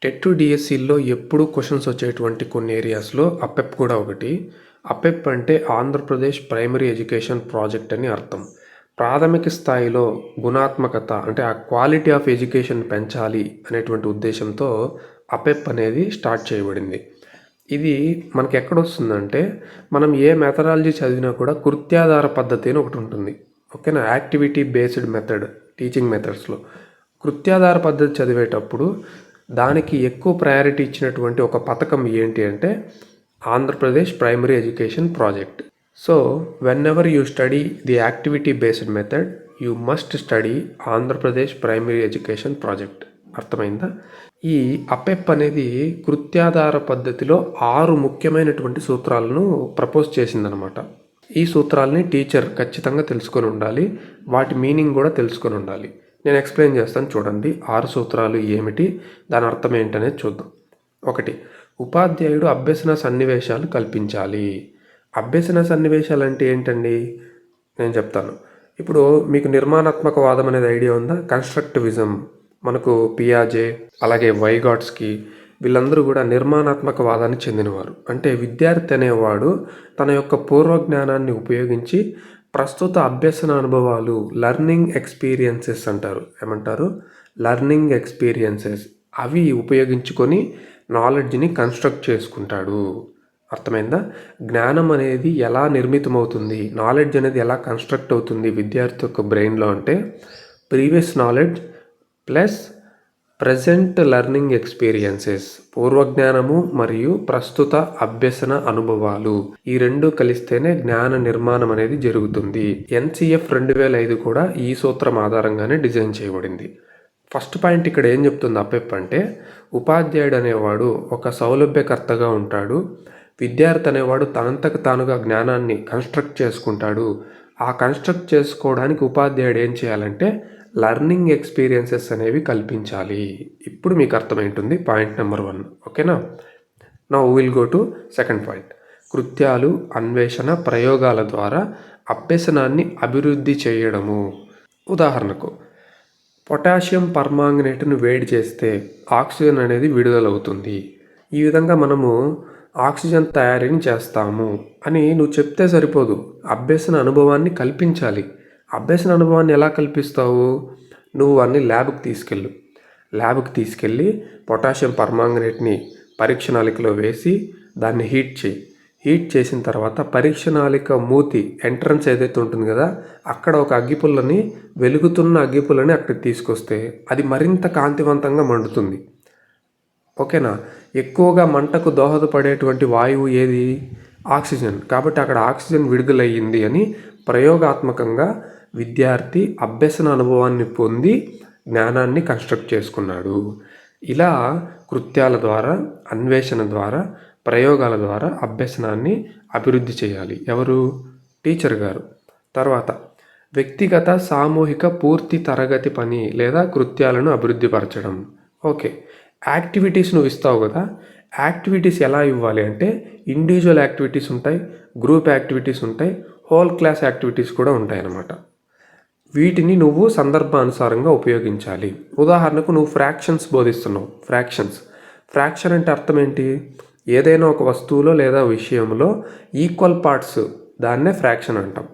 TET డిఎస్సిలో ఎప్పుడు questions వచ్చేటువంటి కొన్ని ఏరియాస్లో అపెప్ కూడా ఒకటి. అపెప్ అంటే ఆంధ్రప్రదేశ్ ప్రైమరీ ఎడ్యుకేషన్ ప్రాజెక్ట్ అని అర్థం. ప్రాథమిక స్థాయిలో గుణాత్మకత అంటే ఆ క్వాలిటీ ఆఫ్ ఎడ్యుకేషన్ పెంచాలి అనేటువంటి ఉద్దేశంతో అపెప్ అనేది స్టార్ట్ చేయబడింది. ఇది మనకి ఎక్కడొస్తుందంటే మనం ఏ మెథడాలజీ చదివినా కూడా కృత్యాధార పద్ధతి అని ఒకటి ఉంటుంది. ఓకేనా? యాక్టివిటీ బేస్డ్ మెథడ్ టీచింగ్ మెథడ్స్లో కృత్యాధార పద్ధతి చదివేటప్పుడు దానికి ఎక్కువ ప్రయారిటీ ఇచ్చినటువంటి ఒక పథకం ఏంటి అంటే Andhra Pradesh primary education project. So when ever you study the activity based method you must study Andhra Pradesh primary education project. అర్థమైందా? ఈ అపెప్ అనేది కృత్యాధార పద్ధతిలో 6 ముఖ్యమైనటువంటి సూత్రాలను ప్రపోజ్ చేసిందనమాట. ఈ సూత్రాలని టీచర్ ఖచ్చితంగా తెలుసుకొని ఉండాలి, వాటి మీనింగ్ కూడా తెలుసుకొని ఉండాలి. నేను ఎక్స్ప్లెయిన్ చేస్తాను, చూడండి. 6 సూత్రాలు ఏమిటి, దాని అర్థం ఏంటనేది చూద్దాం. 1. ఉపాధ్యాయుడు అభ్యసన సన్నివేశాలు కల్పించాలి. అభ్యసన సన్నివేశాలు అంటే ఏంటండి? నేను చెప్తాను. ఇప్పుడు మీకు నిర్మాణాత్మకవాదం అనేది ఐడియా ఉందా? కన్స్ట్రక్టివిజం, మనకు పియాజే, అలాగే వైగాట్స్కి, వీళ్ళందరూ కూడా నిర్మాణాత్మకవాదాన్ని చెందినవారు. అంటే విద్యార్థి అనేవాడు తన యొక్క పూర్వజ్ఞానాన్ని ఉపయోగించి ప్రస్తుత అభ్యసన అనుభవాలు, లెర్నింగ్ ఎక్స్పీరియన్సెస్ అంటారు. ఏమంటారు? Learning experiences. అవి ఉపయోగించుకొని నాలెడ్జ్ని కన్స్ట్రక్ట్ చేసుకుంటాడు. అర్థమైందా? జ్ఞానం అనేది ఎలా నిర్మితమవుతుంది, నాలెడ్జ్ అనేది ఎలా కన్స్ట్రక్ట్ అవుతుంది విద్యార్థి యొక్క బ్రెయిన్లో అంటే previous knowledge plus present learning experiences, పూర్వజ్ఞానము మరియు ప్రస్తుత అభ్యసన అనుభవాలు, ఈ రెండు కలిస్తేనే జ్ఞాన నిర్మాణం అనేది జరుగుతుంది. NCF 2005 కూడా ఈ సూత్రం ఆధారంగానే డిజైన్ చేయబడింది. ఫస్ట్ పాయింట్ ఇక్కడ ఏం చెప్తుంది అపెప్ అంటే, ఉపాధ్యాయుడు అనేవాడు ఒక సౌలభ్యకర్తగా ఉంటాడు. విద్యార్థి అనేవాడు తనంతకు తానుగా జ్ఞానాన్ని కన్స్ట్రక్ట్ చేసుకుంటాడు. ఆ కన్స్ట్రక్ట్ చేసుకోవడానికి ఉపాధ్యాయుడు ఏం చేయాలంటే లెర్నింగ్ ఎక్స్పీరియన్సెస్ అనేవి కల్పించాలి. ఇప్పుడు మీకు అర్థమైంటుంది పాయింట్ నెంబర్ 1. ఓకేనా? Now will go to second point. కృత్యాలు, అన్వేషణ, ప్రయోగాల ద్వారా అభ్యసనాన్ని అభివృద్ధి చేయడము. ఉదాహరణకు పొటాషియం పర్మాంగనేట్ను వేడి చేస్తే ఆక్సిజన్ అనేది విడుదలవుతుంది. ఈ విధంగా మనము ఆక్సిజన్ తయారీని చేస్తాము అని నువ్వు చెప్తే సరిపోదు, అభ్యసన అనుభవాన్ని కల్పించాలి. అభ్యసన అనుభవాన్ని ఎలా కల్పిస్తావు? నువ్వు అన్ని ల్యాబ్కి తీసుకెళ్ళి పొటాషియం పర్మాంగనేట్ని పరీక్ష నాళికలో వేసి దాన్ని హీట్ చేసిన తర్వాత పరీక్ష నాళిక మూతి ఎంట్రన్స్ ఏదైతే ఉంటుంది కదా, అక్కడ ఒక అగ్గిపుల్లని, వెలుగుతున్న అగ్గిపుల్లని అక్కడికి తీసుకొస్తే అది మరింత కాంతివంతంగా మండుతుంది. ఓకేనా? ఎక్కువగా మంటకు దోహదపడేటువంటి వాయువు ఏది? ఆక్సిజన్. కాబట్టి అక్కడ ఆక్సిజన్ విడుదలయ్యింది అని ప్రయోగాత్మకంగా విద్యార్థి అభ్యసన అనుభవాన్ని పొంది జ్ఞానాన్ని కన్స్ట్రక్ట్ చేసుకున్నాడు. ఇలా కృత్యాల ద్వారా, అన్వేషణ ద్వారా, ప్రయోగాల ద్వారా అభ్యసనాన్ని అభివృద్ధి చేయాలి. ఎవరు? టీచర్ గారు. తర్వాత వ్యక్తిగత, సామూహిక, పూర్తి తరగతి పని లేదా కృత్యాలను అభివృద్ధిపరచడం. ఓకే, యాక్టివిటీస్ నువ్వు ఇస్తావు కదా, యాక్టివిటీస్ ఎలా ఇవ్వాలి అంటే ఇండివిజువల్ యాక్టివిటీస్ ఉంటాయి, గ్రూప్ యాక్టివిటీస్ ఉంటాయి, హోల్ క్లాస్ యాక్టివిటీస్ కూడా ఉంటాయి అన్నమాట. వీటిని నువ్వు సందర్భానుసారంగా ఉపయోగించాలి. ఉదాహరణకు నువ్వు ఫ్రాక్షన్స్ బోధిస్తున్నావు. ఫ్రాక్షన్ అంటే అర్థం ఏంటి? ఏదైనా ఒక వస్తువులో లేదా విషయంలో ఈక్వల్ పార్ట్స్, దాన్నే ఫ్రాక్షన్ అంటాం.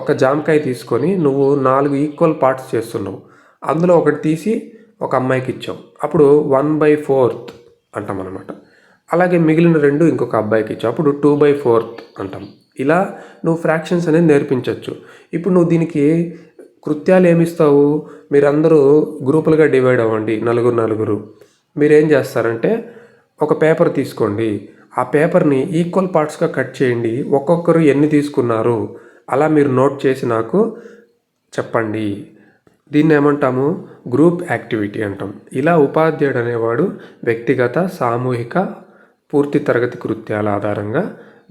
ఒక జామకాయ తీసుకొని నువ్వు 4 ఈక్వల్ పార్ట్స్ చేస్తున్నావు. అందులో ఒకటి తీసి ఒక అమ్మాయికి ఇచ్చావు, అప్పుడు 1/4 అంటాం అనమాట. అలాగే మిగిలిన 2 ఇంకొక అబ్బాయికి ఇచ్చావు, అప్పుడు 2/4 అంటాం. ఇలా నువ్వు ఫ్రాక్షన్స్ అనేది నేర్పించవచ్చు. ఇప్పుడు నువ్వు దీనికి కృత్యాలు ఏమిస్తావు? మీరందరూ గ్రూపులుగా డివైడ్ అవ్వండి, నలుగురు. మీరేం చేస్తారంటే ఒక పేపర్ తీసుకోండి, ఆ పేపర్ని ఈక్వల్ పార్ట్స్గా కట్ చేయండి, ఒక్కొక్కరు ఎన్ని తీసుకున్నారు అలా మీరు నోట్ చేసి నాకు చెప్పండి. దీన్ని ఏమంటాము? గ్రూప్ యాక్టివిటీ అంటాం. ఇలా ఉపాధ్యాయుడు అనేవాడు వ్యక్తిగత, సామూహిక, పూర్తి తరగతి కృత్యాల ఆధారంగా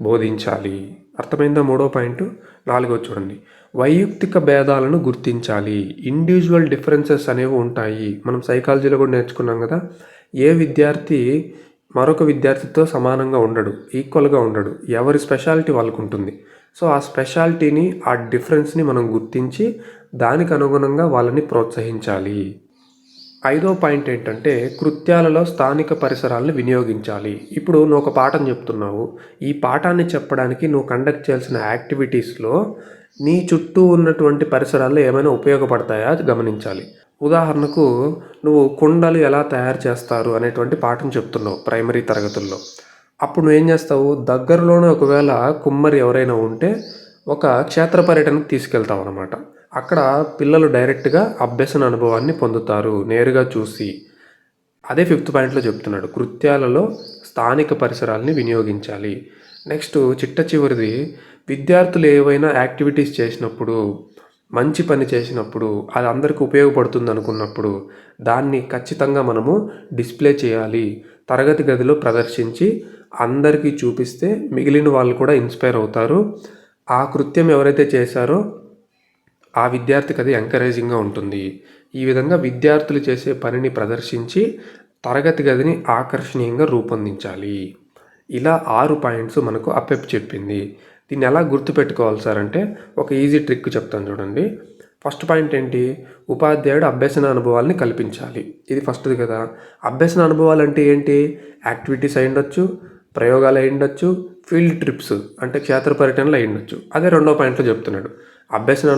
బోధించాలి. అర్థమైందా? 3వ పాయింట్. 4వ చూడండి. వైయక్తిక భేదాలను గుర్తించాలి. ఇండివిజువల్ డిఫరెన్సెస్ అనేవి ఉంటాయి. మనం సైకాలజీలో కూడా నేర్చుకున్నాం కదా, ఏ విద్యార్థి మరొక విద్యార్థితో సమానంగా ఉండడు, ఈక్వల్గా ఉండడు. ఎవరి స్పెషాలిటీ వాళ్ళకు ఉంటుంది. సో ఆ స్పెషాలిటీని, ఆ డిఫరెన్స్ని మనం గుర్తించి దానికి అనుగుణంగా వాళ్ళని ప్రోత్సహించాలి. ఐదో పాయింట్ ఏంటంటే కృత్యాలలో స్థానిక పరిసరాలను వినియోగించాలి. ఇప్పుడు నువ్వు ఒక పాఠం చెప్తున్నావు. ఈ పాఠాన్ని చెప్పడానికి నువ్వు కండక్ట్ చేయాల్సిన యాక్టివిటీస్‌లో నీ చుట్టూ ఉన్నటువంటి పరిసరాల్లో ఏమైనా ఉపయోగపడతాయా గమనించాలి. ఉదాహరణకు నువ్వు కుండలు ఎలా తయారు చేస్తారు అనేటువంటి పాఠం చెప్తున్నావు ప్రైమరీ తరగతుల్లో. అప్పుడు నువ్వేం చేస్తావు, దగ్గరలోనే ఒకవేళ కుమ్మరి ఎవరైనా ఉంటే ఒక క్షేత్ర పర్యటనకు తీసుకెళ్తావు అన్నమాట. అక్కడ పిల్లలు డైరెక్ట్గా అభ్యసన అనుభవాన్ని పొందుతారు నేరుగా చూసి. అదే ఫిఫ్త్ పాయింట్లో చెప్తున్నాడు, కృత్యాలలో స్థానిక పరిసరాలని వినియోగించాలి. నెక్స్ట్ చిట్ట చివరిది, విద్యార్థులు ఏవైనా యాక్టివిటీస్ చేసినప్పుడు, మంచి పని చేసినప్పుడు, అది అందరికీ ఉపయోగపడుతుంది అనుకున్నప్పుడు దాన్ని ఖచ్చితంగా మనము డిస్ప్లే చేయాలి. తరగతి గదిలో ప్రదర్శించి అందరికీ చూపిస్తే మిగిలిన వాళ్ళు కూడా ఇన్స్పైర్ అవుతారు. ఆ కృత్యం ఎవరైతే చేశారో ఆ విద్యార్థికి అది ఎంకరేజింగ్గా ఉంటుంది. ఈ విధంగా విద్యార్థులు చేసే పనిని ప్రదర్శించి తరగతి గదిని ఆకర్షణీయంగా రూపొందించాలి. ఇలా 6 పాయింట్స్ మనకు అప్పెప్ చెప్పింది. దీన్ని ఎలా గుర్తుపెట్టుకోవాలి సార్ అంటే ఒక ఈజీ ట్రిక్ చెప్తాను చూడండి. ఫస్ట్ పాయింట్ ఏంటి, ఉపాధ్యాయుడు అభ్యసన అనుభవాల్ని కల్పించాలి. ఇది ఫస్ట్ది కదా. అభ్యసన అనుభవాలు అంటే ఏంటి, యాక్టివిటీస్ అయి ఉండొచ్చు, ప్రయోగాలు అయి ఉండొచ్చు, ఫీల్డ్ ట్రిప్స్ అంటే క్షేత్ర పర్యటనలు అయి ఉండొచ్చు. అదే రెండో పాయింట్లో చెప్తున్నాడు. అభ్యసన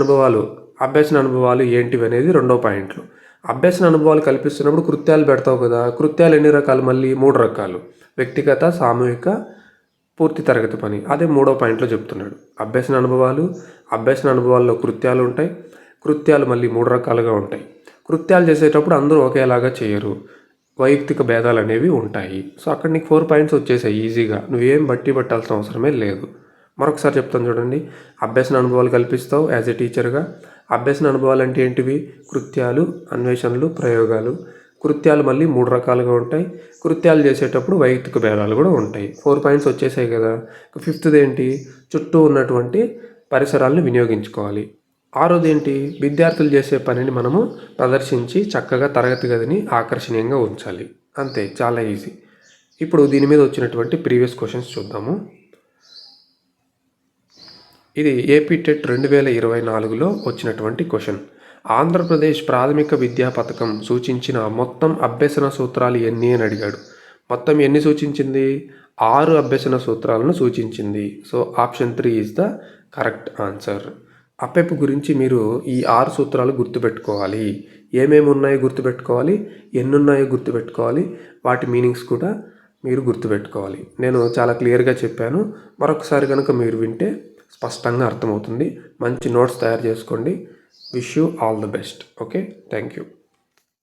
అనుభవాలు ఏంటివి అనేది రెండో పాయింట్లు. అభ్యసన అనుభవాలు కల్పిస్తున్నప్పుడు కృత్యాలు పెడతావు కదా. కృత్యాలు ఎన్ని రకాలు, మళ్ళీ 3 రకాలు: వ్యక్తిగత, సామూహిక, పూర్తి తరగతి పని. అదే మూడో పాయింట్లో చెప్తున్నాడు. అభ్యసన అనుభవాల్లో కృత్యాలు ఉంటాయి. కృత్యాలు మళ్ళీ 3 రకాలుగా ఉంటాయి. కృత్యాలు చేసేటప్పుడు అందరూ ఒకేలాగా చేయరు, వైయక్తిక భేదాలు అనేవి ఉంటాయి. సో అక్కడ నీకు 4 పాయింట్స్ వచ్చేసాయి ఈజీగా. నువ్వేం బట్టి పట్టాల్సిన అవసరమే లేదు. మరొకసారి చెప్తాను చూడండి. అభ్యసన అనుభవాలు కల్పిస్తావు యాజ్ ఎ టీచర్గా. అభ్యసన అనుభవాలు అంటే ఏంటివి, కృత్యాలు, అన్వేషణలు, ప్రయోగాలు. కృత్యాలు మళ్ళీ 3 రకాలుగా ఉంటాయి. కృత్యాలు చేసేటప్పుడు వైయక్తిక భేదాలు కూడా ఉంటాయి. 4 పాయింట్స్ వచ్చేసాయి కదా. ఫిఫ్త్ది ఏంటి, చుట్టూ ఉన్నటువంటి పరిసరాలను వినియోగించుకోవాలి. ఆరోది ఏంటి, విద్యార్థులు చేసే పనిని మనము ప్రదర్శించి చక్కగా తరగతి గదిని ఆకర్షణీయంగా ఉంచాలి. అంతే, చాలా ఈజీ. ఇప్పుడు దీని మీద వచ్చినటువంటి ప్రీవియస్ క్వశ్చన్స్ చూద్దాము. ఇది ఏపీ టెట్ 2024లో వచ్చినటువంటి క్వశ్చన్. ఆంధ్రప్రదేశ్ ప్రాథమిక విద్యా పథకం సూచించిన మొత్తం అభ్యసన సూత్రాలు ఎన్ని అని అడిగాడు. మొత్తం ఎన్ని సూచించింది, 6 అభ్యసన సూత్రాలను సూచించింది. So option 3 is the correct answer. అప్పెప్ గురించి మీరు ఈ 6 సూత్రాలు గుర్తుపెట్టుకోవాలి. ఏమేమి ఉన్నాయో గుర్తుపెట్టుకోవాలి, ఎన్ని ఉన్నాయో గుర్తుపెట్టుకోవాలి, వాటి మీనింగ్స్ కూడా మీరు గుర్తుపెట్టుకోవాలి. నేను చాలా క్లియర్గా చెప్పాను. మరొకసారి కనుక మీరు వింటే స్పష్టంగా అర్థమవుతుంది. మంచి నోట్స్ తయారు చేసుకోండి. Wish you all the best. Okay, thank you.